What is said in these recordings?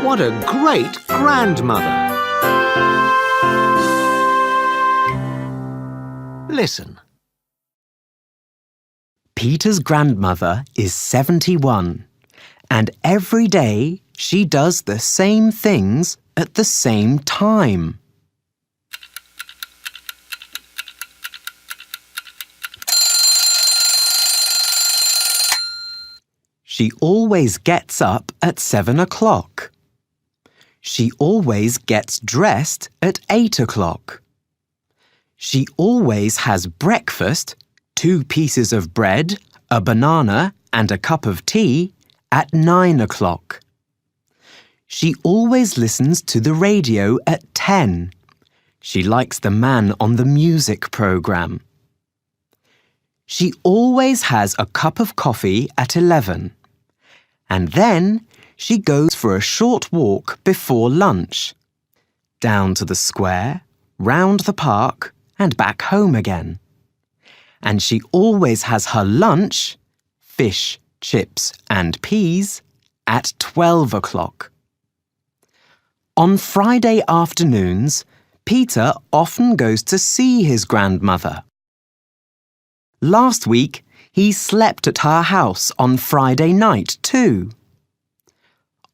What a great grandmother! Listen. Peter's grandmother is 71, and every day she does the same things at the same time. She always gets up at 7 o'clock. She always gets dressed at 8 o'clock. She always has breakfast, 2 pieces of bread, a banana and a cup of tea at 9 o'clock. She always listens to the radio at 10. She likes the man on the music program. She always has a cup of coffee at 11. And then she goes for a short walk before lunch. Down to the square, round the park, and back home again. And she always has her lunch, fish, chips and peas, at 12 o'clock. On Friday afternoons, Peter often goes to see his grandmother. Last week, he slept at her house on Friday night too.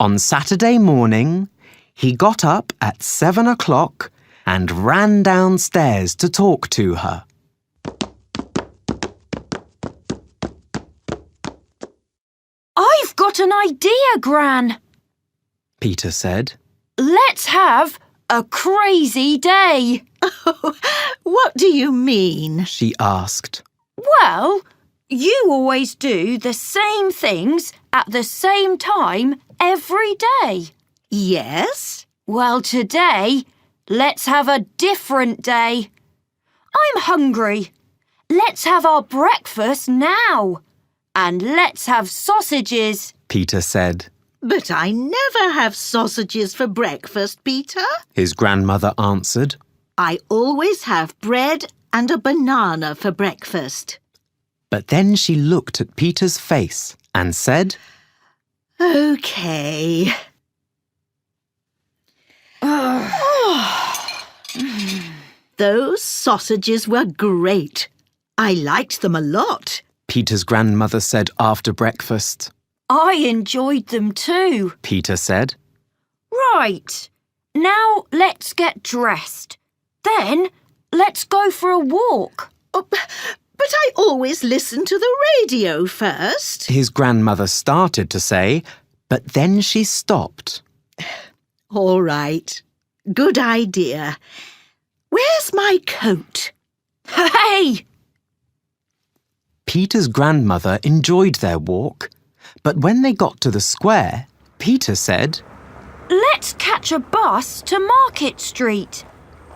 On Saturday morning, he got up at 7 o'clock and ran downstairs to talk to her. I've got an idea, Gran, Peter said. Let's have a crazy day. What do you mean? She asked. Well, you always do the same things at the same time every day. Yes? Well, today, let's have a different day. I'm hungry. Let's have our breakfast now. And let's have sausages, Peter said. But I never have sausages for breakfast, Peter. His grandmother answered. I always have bread and a banana for breakfast. But then she looked at Peter's face and said, OK. Those sausages were great. I liked them a lot. Peter's grandmother said after breakfast. I enjoyed them too. Peter said. Right. Now let's get dressed. Then let's go for a walk. Oh, but I always listen to the radio first. His grandmother started to say, but then she stopped. All right. Good idea. Where's my coat? Hey! Peter's grandmother enjoyed their walk, but when they got to the square, Peter said, Let's catch a bus to Market Street.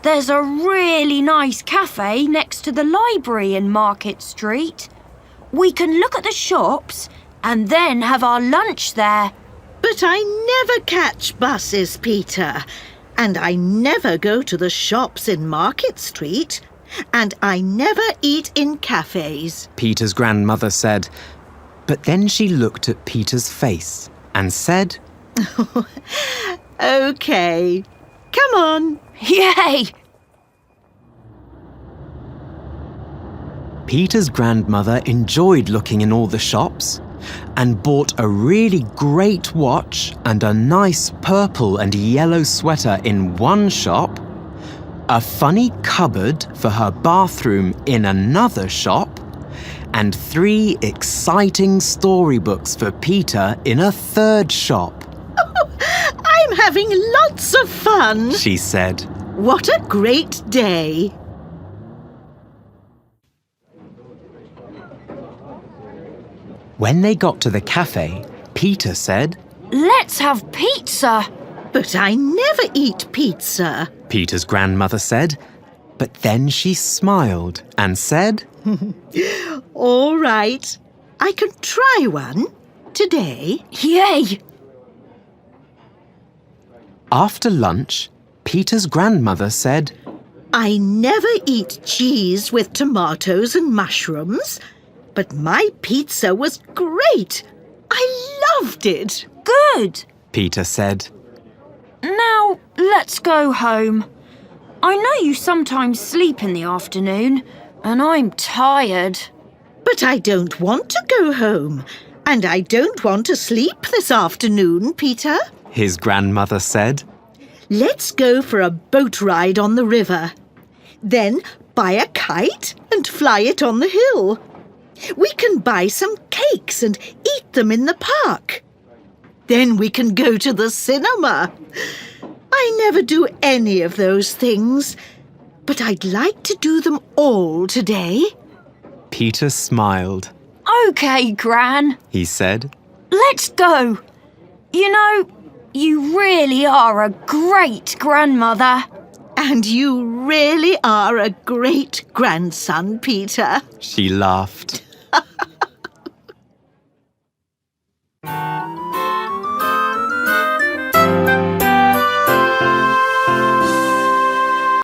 There's a really nice cafe next to the library in Market Street. We can look at the shops and then have our lunch there. But I never catch buses, Peter. And I never go to the shops in Market Street. And I never eat in cafes. Peter's grandmother said. But then she looked at Peter's face and said, OK. Come on. Yay! Peter's grandmother enjoyed looking in all the shops and bought a really great watch and a nice purple and yellow sweater in one shop, a funny cupboard for her bathroom in another shop, and 3 exciting storybooks for Peter in a third shop. I'm having lots of fun, she said. What a great day. When they got to the cafe, Peter said, Let's have pizza. But I never eat pizza. Peter's grandmother said. But then she smiled and said, All right. I can try one today. Yay! After lunch, Peter's grandmother said, I never eat cheese with tomatoes and mushrooms, but my pizza was great. I loved it. Good. Peter said. let's go home. I know you sometimes sleep in the afternoon, and I'm tired. But I don't want to go home. And I don't want to sleep this afternoon, Peter. His grandmother said. Let's go for a boat ride on the river. Then buy a kite and fly it on the hill. We can buy some cakes and eat them in the park. Then we can go to the cinema. I never do any of those things, but I'd like to do them all today. Peter smiled. OK, Gran. He said. Let's go. You know, you really are a great grandmother. And you really are a great grandson, Peter. She laughed.